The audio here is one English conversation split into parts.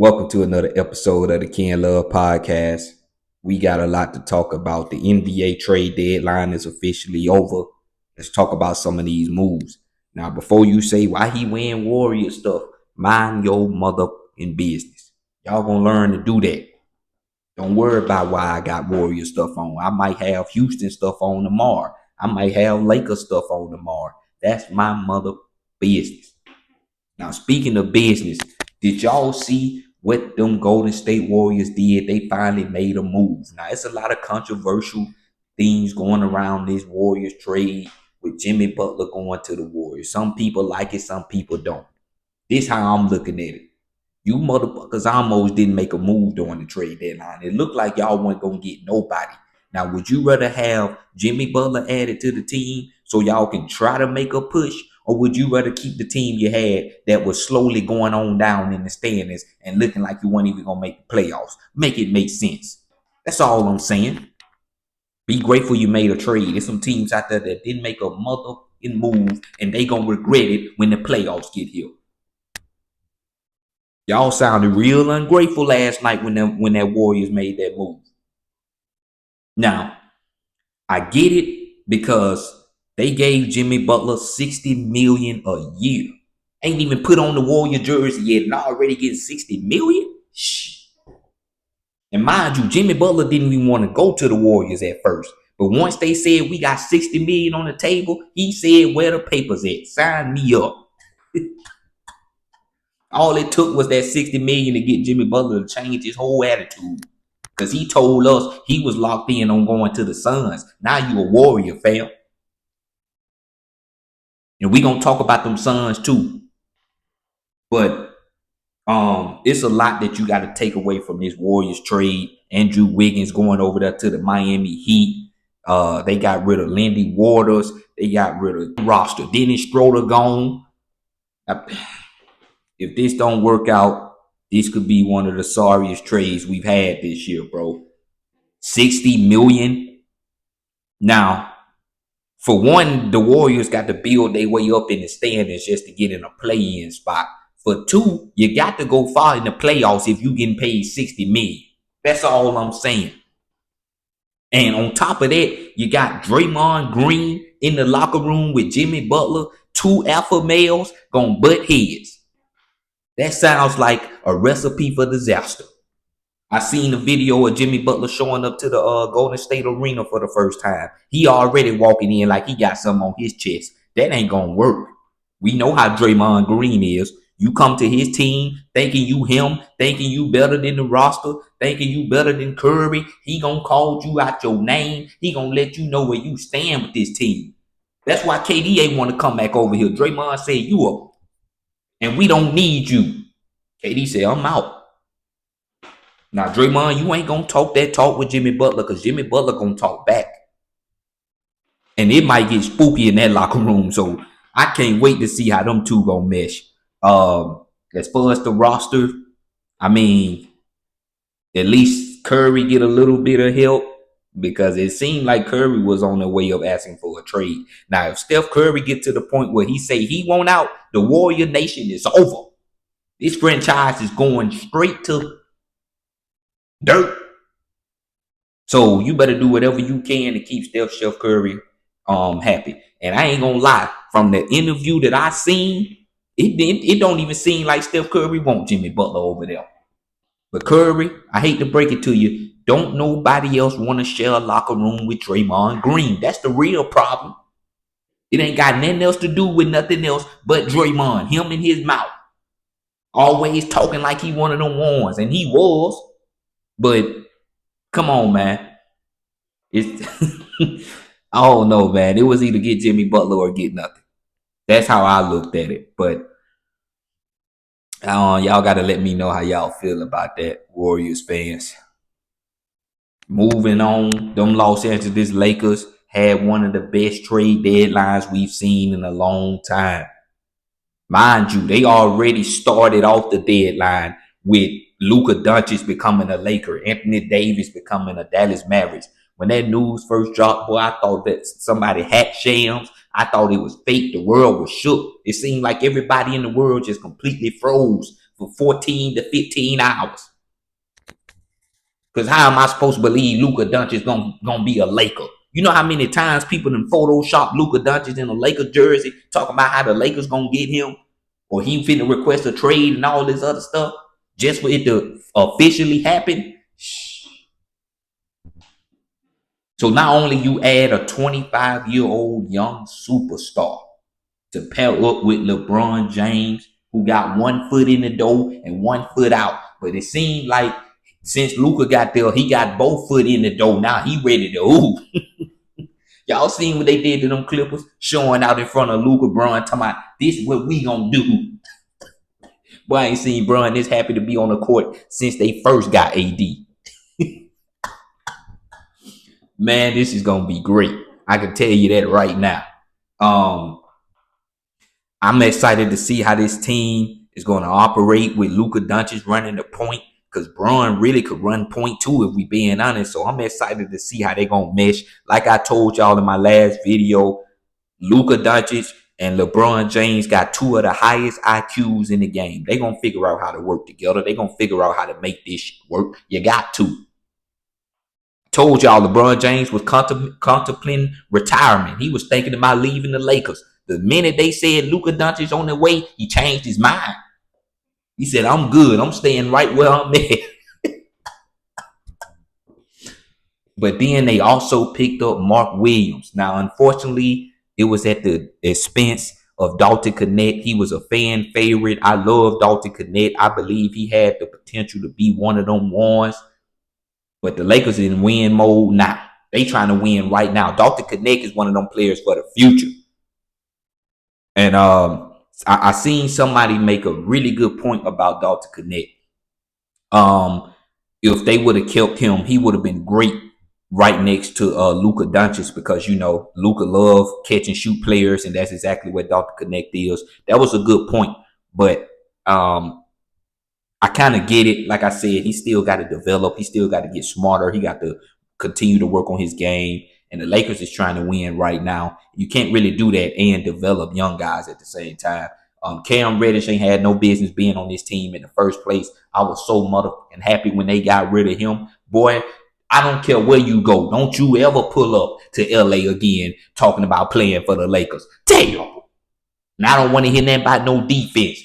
Welcome to another episode of the Ken Love Podcast. We got a lot to talk about. The NBA trade deadline is officially over. Let's talk about some of these moves. Now, before you say why he wearing Warrior stuff, mind your mother in business. Y'all gonna learn to do that. Don't worry about why I got Warrior stuff on. I might have Houston stuff on tomorrow. I might have Lakers stuff on tomorrow. That's my mother business. Now, speaking of business, did y'all see what them Golden State Warriors did? They finally made a move. Now, it's a lot of controversial things going around this Warriors trade with Jimmy Butler going to the Warriors. Some people like it, some people don't. This how I'm looking at it. You motherfuckers almost didn't make a move during the trade deadline. It looked like y'all weren't going to get nobody. Now, would you rather have Jimmy Butler added to the team so y'all can try to make a push? Or would you rather keep the team you had that was slowly going on down in the standings and looking like you weren't even going to make the playoffs? Make it make sense. That's all I'm saying. Be grateful you made a trade. There's some teams out there that didn't make a motherfucking move and they going to regret it when the playoffs get here. Y'all sounded real ungrateful last night when that Warriors made that move. Now, I get it because they gave Jimmy Butler $60 million a year. Ain't even put on the Warrior jersey yet and already getting $60 million? Shh. And mind you, Jimmy Butler didn't even want to go to the Warriors at first. But once they said we got $60 million on the table, he said, where the papers at? Sign me up. All it took was that $60 million to get Jimmy Butler to change his whole attitude. Because he told us he was locked in on going to the Suns. Now you a Warrior, fam. And we gonna talk about them Suns too. But it's a lot that you got to take away from this Warriors trade. Andrew Wiggins going over there to the Miami Heat. They got rid of Lindy Waters. They got rid of the roster. Dennis Schroeder gone. If this don't work out, this could be one of the sorriest trades we've had this year, bro. $60 million. Now, for one, the Warriors got to build their way up in the standings just to get in a play-in spot. For two, you got to go far in the playoffs if you getting paid $60 million. That's all I'm saying. And on top of that, you got Draymond Green in the locker room with Jimmy Butler, two alpha males gonna butt heads. That sounds like a recipe for disaster. I seen a video of Jimmy Butler showing up to the Golden State Arena for the first time. He already walking in like he got something on his chest. That ain't gonna work. We know how Draymond Green is. You come to his team thinking you him, thinking you better than the roster, thinking you better than Curry. He gonna call you out your name. He gonna let you know where you stand with this team. That's why KD ain't want to come back over here. Draymond said you up, and we don't need you. KD said I'm out. Now, Draymond, you ain't gonna talk that talk with Jimmy Butler because Jimmy Butler gonna talk back. And it might get spooky in that locker room. So I can't wait to see how them two gonna mesh. As far as the roster, I mean, at least Curry get a little bit of help because it seemed like Curry was on the way of asking for a trade. Now, if Steph Curry get to the point where he say he want out, the Warrior Nation is over. This franchise is going straight to dirt. So you better do whatever you can to keep Steph Curry happy. And I ain't gonna lie, from the interview that I seen, it don't even seem like Steph Curry want Jimmy Butler over there. But Curry, I hate to break it to you, don't nobody else want to share a locker room with Draymond Green. That's the real problem. It ain't got nothing else to do with nothing else but Draymond, him in his mouth. Always talking like he one of them ones, and he was. But come on, man. It's I don't know, man. It was either get Jimmy Butler or get nothing. That's how I looked at it. But y'all got to let me know how y'all feel about that, Warriors fans. Moving on, them Los Angeles Lakers had one of the best trade deadlines we've seen in a long time. Mind you, they already started off the deadline with Luka Doncic becoming a Laker, Anthony Davis becoming a Dallas Mavericks. When that news first dropped, boy, I thought that somebody hacked shams. I thought it was fake. The world was shook. It seemed like everybody in the world just completely froze for 14 to 15 hours. Because how am I supposed to believe Luka Doncic gonna be a Laker? You know how many times people in Photoshop Luka Doncic in a Laker jersey talking about how the Lakers gonna get him, or he finna request a trade and all this other stuff just for it to officially happen. So not only you add a 25-year-old young superstar to pair up with LeBron James, who got 1 foot in the door and 1 foot out, but it seemed like since Luka got there, he got both foot in the door. Now he ready to ooh. Y'all seen what they did to them Clippers, showing out in front of Luka, Bron, talking about this is what we gonna do. Boy, I ain't seen Bron this happy to be on the court since they first got AD. Man, this is gonna be great. I can tell you that right now. I'm excited to see how this team is going to operate with Luka Doncic running the point, because Bron really could run point too, if we being honest. So I'm excited to see how they're going to mesh. Like I told y'all in my last video, Luka Doncic and LeBron James got two of the highest IQs in the game. They're going to figure out how to work together. They're going to figure out how to make this work. You got to. Told y'all LeBron James was contemplating retirement. He was thinking about leaving the Lakers. The minute they said Luka Doncic on the way, he changed his mind. He said, I'm good. I'm staying right where I'm at. But then they also picked up Mark Williams. Now, unfortunately, it was at the expense of Dalton Connect. He was a fan favorite. I love Dalton Connect. I believe he had the potential to be one of them ones. But the Lakers in win mode now. They trying to win right now. Dalton Connect is one of them players for the future. And I seen somebody make a really good point about Dalton Connect. If they would have kept him, he would have been great right next to Luka Doncic, because you know Luka love catch and shoot players, and that's exactly what Dalton Connect is. That was a good point, but I kind of get it. Like I said, he still got to develop. He still got to get smarter. He got to continue to work on his game. And the Lakers is trying to win right now. You can't really do that and develop young guys at the same time. Cam Reddish ain't had no business being on this team in the first place. I was so motherfucking happy when they got rid of him. Boy, I don't care where you go. Don't you ever pull up to LA again talking about playing for the Lakers. Damn. And I don't want to hear nothing about no defense.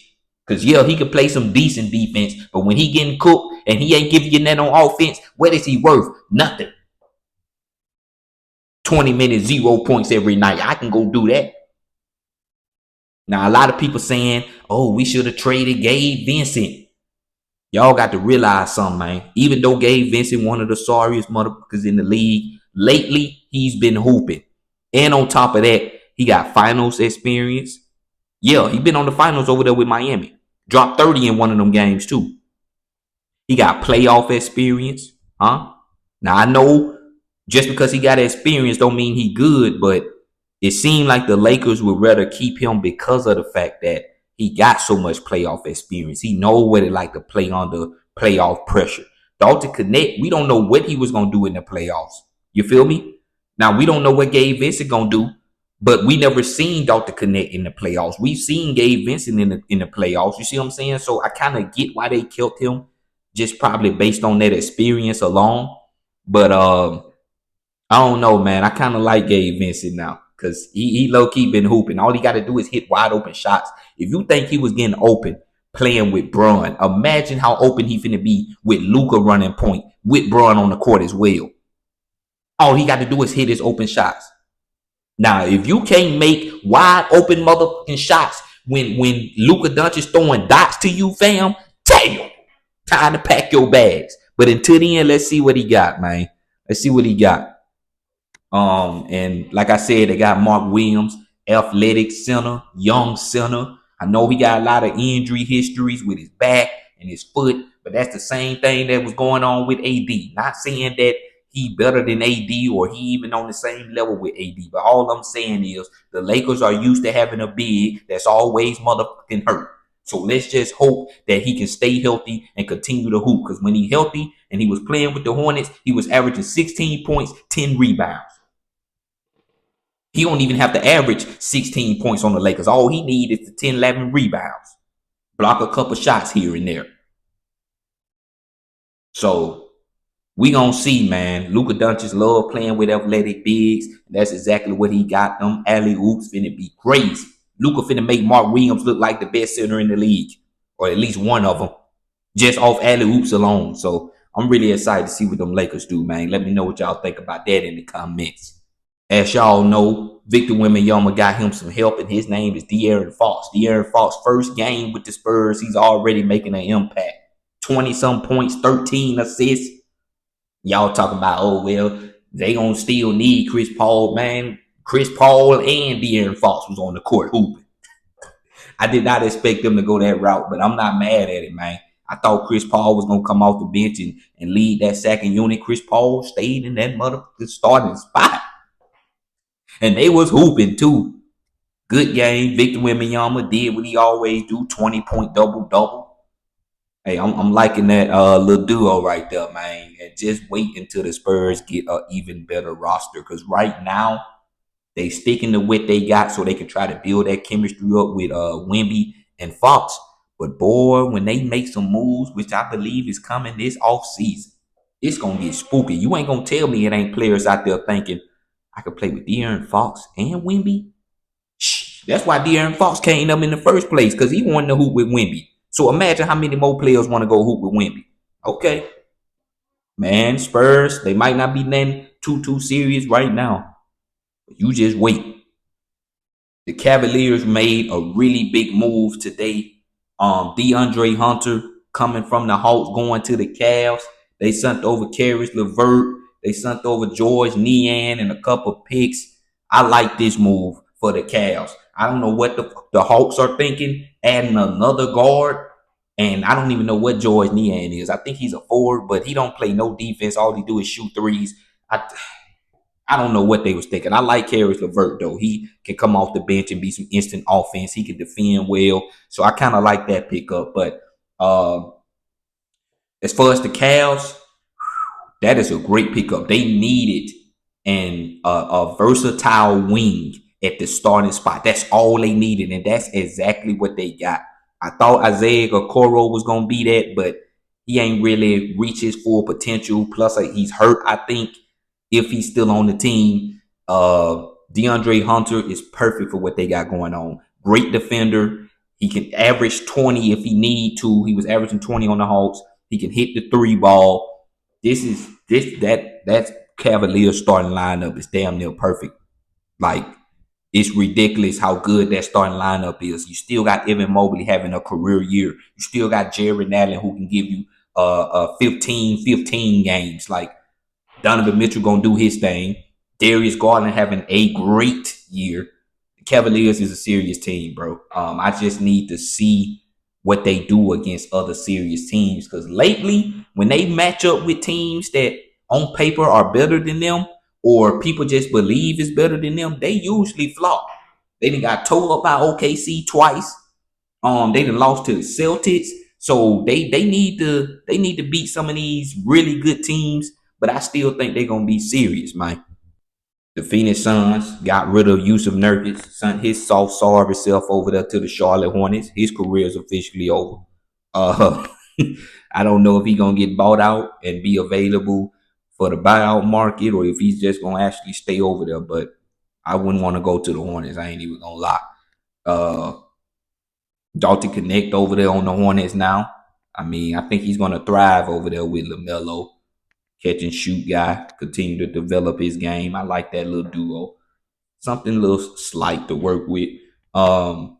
Because, yeah, he could play some decent defense. But when he getting cooked and he ain't giving you nothing on offense, what is he worth? Nothing. 20 minutes, 0 points every night. I can go do that. Now, a lot of people saying, oh, we should have traded Gabe Vincent. Y'all got to realize something, man. Even though Gabe Vincent, one of the sorriest motherfuckers in the league, lately, he's been hooping. And on top of that, he got finals experience. Yeah, he been on the finals over there with Miami. Dropped 30 in one of them games, too. He got playoff experience. Huh? Now, I know just because he got experience don't mean he good, but it seemed like the Lakers would rather keep him because of the fact that he got so much playoff experience. He know what it like to play under playoff pressure. Dalton Connect, we don't know what he was going to do in the playoffs. You feel me? Now, we don't know what Gabe Vincent going to do, but we never seen Dalton Connect in the playoffs. We've seen Gabe Vincent in the playoffs. You see what I'm saying? So I kind of get why they killed him, just probably based on that experience alone. But I don't know, man. I kind of like Gabe Vincent now, because he low-key been hooping. All he got to do is hit wide open shots. If you think he was getting open playing with Bron, imagine how open he finna be with Luka running point, with Bron on the court as well. All he got to do is hit his open shots. Now, if you can't make wide open motherfucking shots when Luka Doncic throwing dots to you, fam, damn, time to pack your bags. But until then, let's see what he got, man. Let's see what he got. And like I said, they got Mark Williams, athletic center, young center. I know he got a lot of injury histories with his back and his foot, but that's the same thing that was going on with AD. Not saying that he better than AD or he even on the same level with AD, but all I'm saying is the Lakers are used to having a big that's always motherfucking hurt. So let's just hope that he can stay healthy and continue to hoop, because when he's healthy and he was playing with the Hornets, he was averaging 16 points, 10 rebounds. He don't even have to average 16 points on the Lakers. All he needs is the 10, 11 rebounds. block a couple shots here and there. So we gonna see, man. Luka Doncic love playing with athletic bigs. That's exactly what he got. Them alley oops finna be crazy. Luka finna make Mark Williams look like the best center in the league, or at least one of them, just off alley oops alone. So I'm really excited to see what them Lakers do, man. Let me know what y'all think about that in the comments. As y'all know, Victor Wembanyama got him some help, and his name is De'Aaron Fox. De'Aaron Fox, first game with the Spurs, he's already making an impact. 20-some points, 13 assists. Y'all talking about, oh, well, they gonna still need Chris Paul, man. Chris Paul and De'Aaron Fox was on the court hooping. I did not expect them to go that route, but I'm not mad at it, man. I thought Chris Paul was gonna come off the bench and lead that second unit. Chris Paul stayed in that motherfucking starting spot. And they was hooping too. Good game. Victor Wembanyama did what he always do, 20-point double-double. Hey, I'm liking that little duo right there, man. And just wait until the Spurs get an even better roster. Because right now, they sticking to what they got so they can try to build that chemistry up with Wemby and Fox. But boy, when they make some moves, which I believe is coming this off season, it's gonna get spooky. You ain't gonna tell me it ain't players out there thinking I could play with De'Aaron Fox and Wemby. Shh. That's why De'Aaron Fox came up in the first place, because he wanted to hoop with Wemby. So imagine how many more players want to go hoop with Wemby. Okay, man, Spurs, they might not be nothing too serious right now. You just wait. The Cavaliers made a really big move today. DeAndre Hunter coming from the Hawks going to the Cavs. They sent over Caris LeVert. They sent over George Niang and a couple picks. I like this move for the Cavs. I don't know what the Hawks are thinking, adding another guard. And I don't even know what George Niang is. I think he's a forward, but he don't play no defense. All he do is shoot threes. I don't know what they was thinking. I like Caris LeVert though. He can come off the bench and be some instant offense. He can defend well, so I kind of like that pickup. But uh, as far as the Cavs, that is a great pickup. They needed a versatile wing at the starting spot. That's all they needed, and that's exactly what they got. I thought Isaiah Okoro was gonna be that, but he ain't really reached his full potential. Plus, he's hurt, I think, if he's still on the team. DeAndre Hunter is perfect for what they got going on. Great defender. He can average 20 if he need to. He was averaging 20 on the Hawks. He can hit the three ball. That Cavaliers starting lineup is damn near perfect. Like, it's ridiculous how good that starting lineup is. You still got Evan Mobley having a career year. You still got Jared Allen who can give you 15 games. Like, Donovan Mitchell gonna do his thing. Darius Garland having a great year. The Cavaliers is a serious team, bro. I just need to see what they do against other serious teams, because lately, when they match up with teams that on paper are better than them, or people just believe is better than them, they usually flop. They done got towed up by OKC twice. They done lost to the Celtics. So they need to beat some of these really good teams, but I still think they're gonna be serious, man. The Phoenix Suns got rid of Yusuf Nurkic, sent his soft sorry self over there to the Charlotte Hornets. His career is officially over. Uh, I don't know if he's gonna get bought out and be available for the buyout market, or if he's just gonna actually stay over there. But I wouldn't want to go to the Hornets. I ain't even gonna lie. Uh, Dalton Connect over there on the Hornets now. I mean, I think he's gonna thrive over there with LaMelo, catch and shoot guy, continue to develop his game. I like that little duo. Something a little slight to work with. Um,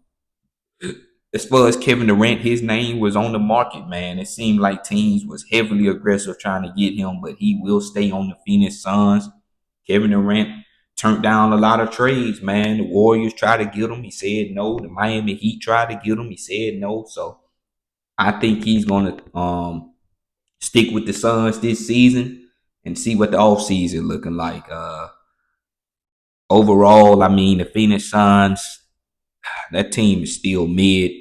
as far as Kevin Durant, his name was on the market, man. It seemed like teams was heavily aggressive trying to get him, but he will stay on the Phoenix Suns. Kevin Durant turned down a lot of trades, man. The Warriors tried to get him. He said no. The Miami Heat tried to get him. He said no. So I think he's going to stick with the Suns this season and see what the offseason looking like. Overall, I mean, the Phoenix Suns, that team is still mid.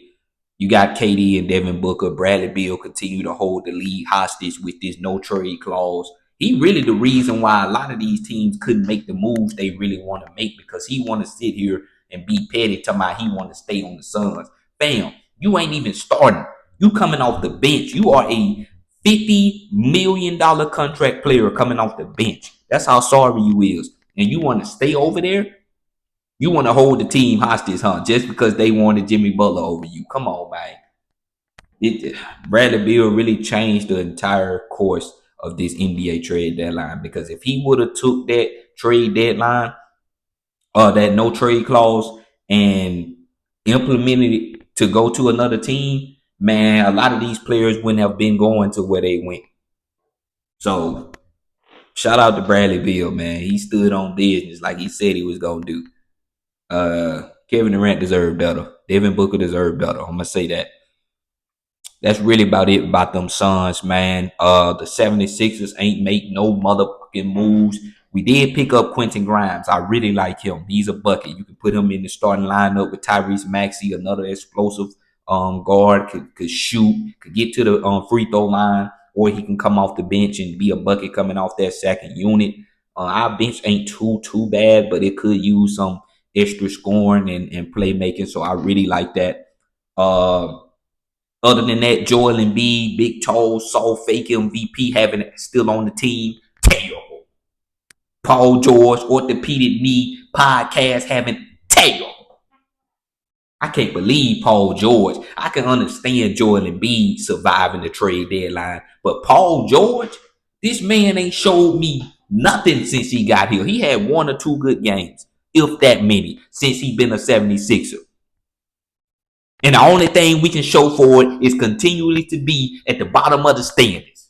You got KD and Devin Booker. Bradley Beal continue to hold the league hostage with this no trade clause. He really the reason why a lot of these teams couldn't make the moves they really want to make, because he want to sit here and be petty talking about he want to stay on the Suns. Bam. You ain't even starting. You coming off the bench. You are a $50 million contract player coming off the bench. That's how sorry you is. And you want to stay over there? You want to hold the team hostage, huh? Just because they wanted Jimmy Butler over you. Come on, man. It Bradley Beal really changed the entire course of this NBA trade deadline, because if he would have took that trade deadline, that no trade clause, and implemented it to go to another team, man, a lot of these players wouldn't have been going to where they went. So shout out to Bradley Beal, man. He stood on business like he said he was gonna do. Kevin Durant deserved better. Devin Booker deserved better. I'm gonna say that. That's really about it about them Suns, man. The 76ers ain't make no motherfucking moves. We did pick up Quentin Grimes. I really like him. He's a bucket. You can put him in the starting lineup with Tyrese Maxey, another explosive guard, could shoot, could get to the free throw line, or he can come off the bench and be a bucket coming off that second unit. Our bench ain't too bad, but it could use some extra scoring and playmaking. So I really like that. Other than that, Joel Embiid, big toe, soft fake MVP, having it still on the team, terrible. Paul George, orthopedic knee, podcast having terrible. I can't believe Paul George. I can understand Joel Embiid surviving the trade deadline, but Paul George, this man ain't showed me nothing since he got here. He had one or two good games, if that many, since he been a 76er. And the only thing we can show for it is continually to be at the bottom of the standings.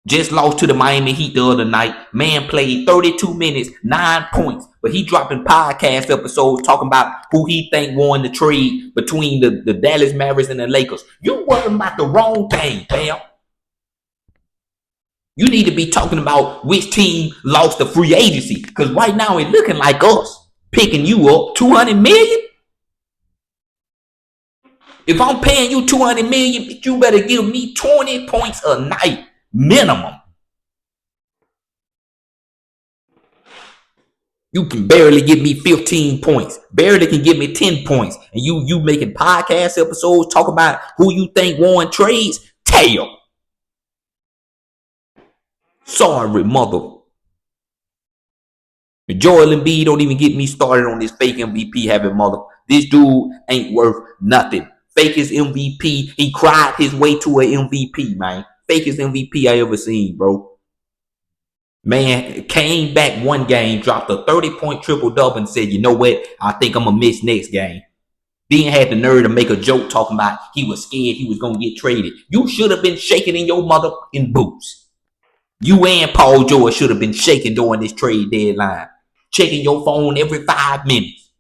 Just lost to the Miami Heat the other night. Man played 32 minutes, 9 points. But he dropping podcast episodes talking about who he think won the trade between the Dallas Mavericks and the Lakers. You worrying about the wrong thing, fam. You need to be talking about which team lost the free agency. Because right now it's looking like us picking you up $200 million. If I'm paying you $200 million, you better give me 20 points a night minimum. You can barely give me 15 points. Barely can give me 10 points. And you making podcast episodes talking about who you think won trades? Tail. Sorry, mother. Joel Embiid don't even get me started on this fake MVP having mother. This dude ain't worth nothing. Fakest MVP. He cried his way to an MVP, man. Fakest MVP I ever seen, bro. Man, came back one game, dropped a 30-point triple-double and said, you know what? I think I'm going to miss next game. Then had the nerve to make a joke talking about he was scared he was going to get traded. You should have been shaking in your motherfucking boots. You and Paul George should have been shaking during this trade deadline. Checking your phone every 5 minutes.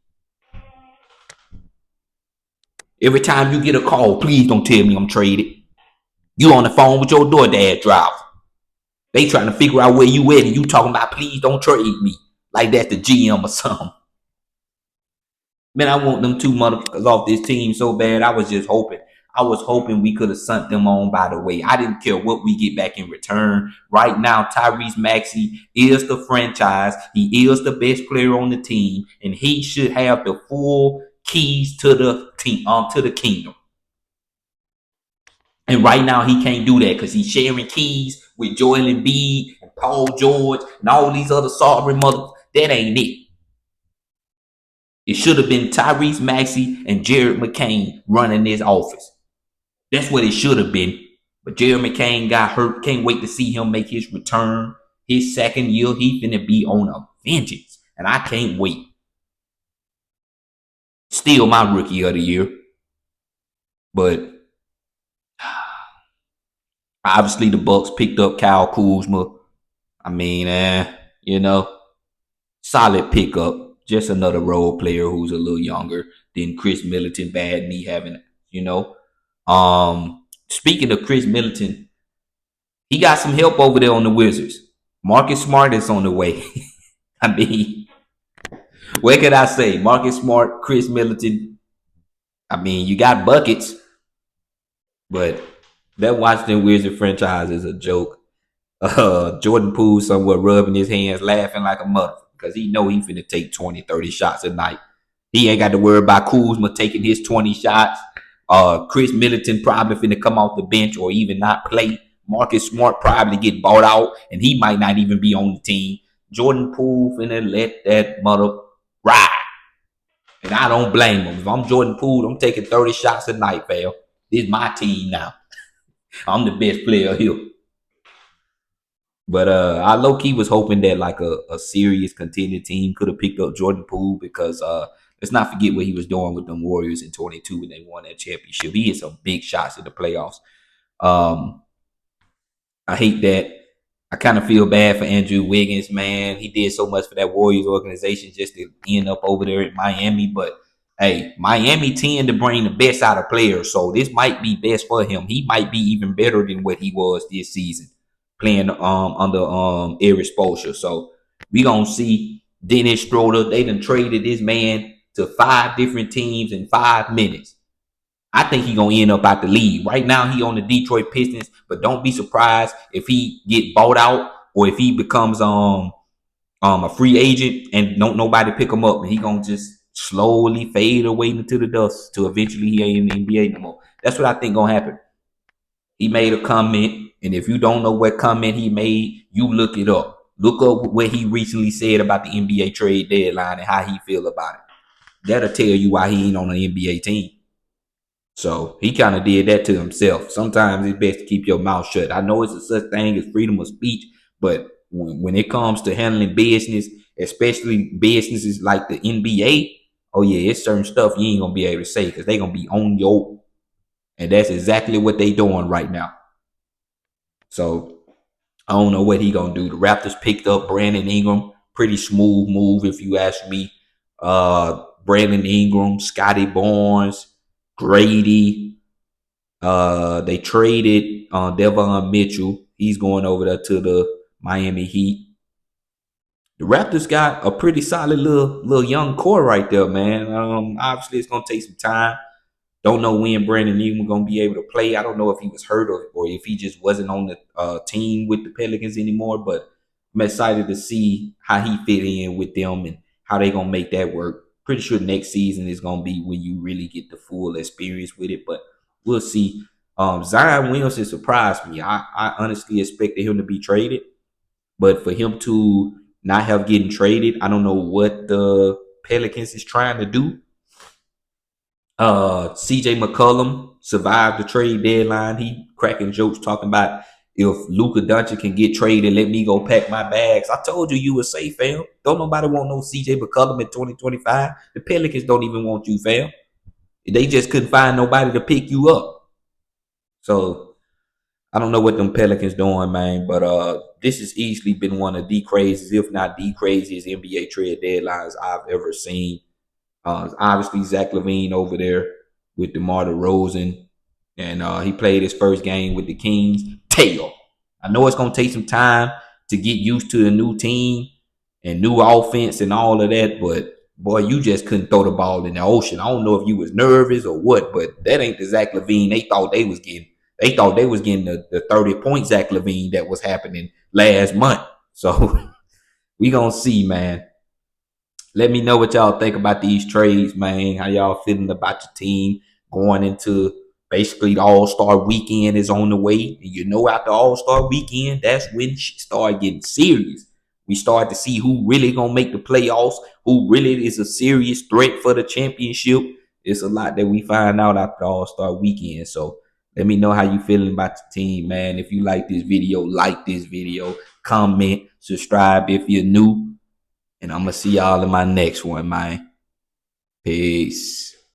Every time you get a call, please don't tell me I'm traded. You on the phone with your DoorDash driver. They trying to figure out where you at and you talking about please don't trade me. Like that's the GM or something. Man, I want them two motherfuckers off this team so bad. I was just hoping. I was hoping we could have sent them on by the way. I didn't care what we get back in return. Right now, Tyrese Maxey is the franchise. He is the best player on the team, and he should have the full keys to the team, to the kingdom. And right now, he can't do that because he's sharing keys with Joel Embiid and Paul George and all these other sorry motherfuckers. That ain't it. It should have been Tyrese Maxey and Jared McCain running this office. That's what it should have been. But Jared McCain got hurt. Can't wait to see him make his return. His second year, he finna be on a vengeance. And I can't wait. Still my rookie of the year. But obviously the Bucks picked up Kyle Kuzma. I mean, solid pickup. Just another role player who's a little younger than Chris Middleton. Bad knee having, Speaking of Chris Middleton, he got some help over there on the Wizards. Marcus Smart is on the way. I mean, what could I say? Marcus Smart, Chris Middleton. I mean, you got buckets, but that Washington Wizard franchise is a joke. Jordan Poole somewhat rubbing his hands, laughing like a mother because he know he finna take 20, 30 shots a night. He ain't got to worry about Kuzma taking his 20 shots. Chris Middleton probably finna come off the bench or even not play. Marcus Smart probably get bought out, and he might not even be on the team. Jordan Poole finna let that mother ride. And I don't blame him. If I'm Jordan Poole, I'm taking 30 shots a night, fam. This is my team now. I'm the best player here. But I low key was hoping that like a serious contending team could have picked up Jordan Poole because let's not forget what he was doing with them Warriors in 22 when they won that championship. He hit some big shots in the playoffs. Um, I hate that. I kind of feel bad for Andrew Wiggins, man. He did so much for that Warriors organization just to end up over there in Miami. But hey, Miami tend to bring the best out of players, so this might be best for him. He might be even better than what he was this season playing under Eric Spoelstra. So we gonna see. Dennis Schroeder, they done traded this man to 5 different teams in 5 minutes. I think he gonna end up out the league. Right now, he on the Detroit Pistons, but don't be surprised if he get bought out or if he becomes a free agent and don't nobody pick him up, and he gonna just slowly fade away into the dust till eventually he ain't in the NBA no more. That's what I think gonna happen. He made a comment, and if you don't know what comment he made, you look it up. Look up what he recently said about the NBA trade deadline and how he feel about it. That'll tell you why he ain't on an NBA team. So he kind of did that to himself. Sometimes it's best to keep your mouth shut. I know it's a such thing as freedom of speech, but when it comes to handling business, especially businesses like the NBA, oh yeah, it's certain stuff you ain't gonna be able to say because they gonna be on your, and that's exactly what they doing right now. So I don't know what he gonna do. The Raptors picked up Brandon Ingram, pretty smooth move if you ask me. Brandon Ingram, Scotty Barnes, Grady. They traded Devon Mitchell. He's going over there to the Miami Heat. The Raptors got a pretty solid little young core right there, man. Obviously it's gonna take some time. Don't know when Brandon Ingram gonna be able to play. I don't know if he was hurt or if he just wasn't on the team with the Pelicans anymore. But I'm excited to see how he fit in with them and how they gonna make that work. Pretty sure next season is gonna be when you really get the full experience with it. But we'll see. Zion Williamson surprised me. I honestly expected him to be traded, but for him to not have getting traded, I don't know what the Pelicans is trying to do. CJ McCollum survived the trade deadline. He cracking jokes talking about if Luka Doncic can get traded, let me go pack my bags. I told you were safe, fam. Don't nobody want no CJ McCollum in 2025. The Pelicans don't even want you, fam. They just couldn't find nobody to pick you up. So I don't know what them Pelicans doing, man. But this has easily been one of the craziest, if not the craziest NBA trade deadlines I've ever seen. Obviously, Zach LaVine over there with DeMar DeRozan, and he played his first game with the Kings. Tail. I know it's gonna take some time to get used to a new team and new offense and all of that, but boy, you just couldn't throw the ball in the ocean. I don't know if you was nervous or what, but that ain't the Zach LaVine they thought they was getting. They thought they was getting the 30-point Zach LaVine that was happening last month. So we gonna see, man. Let me know what y'all think about these trades, man. How y'all feeling about your team going into basically the All-Star weekend is on the way. And you know, after All-Star weekend, that's when shit start getting serious. We start to see who really gonna make the playoffs, who really is a serious threat for the championship. It's a lot that we find out after the All-Star weekend. So let me know how you feeling about the team, man. If you like this video, comment, subscribe if you're new. And I'm going to see y'all in my next one, man. Peace.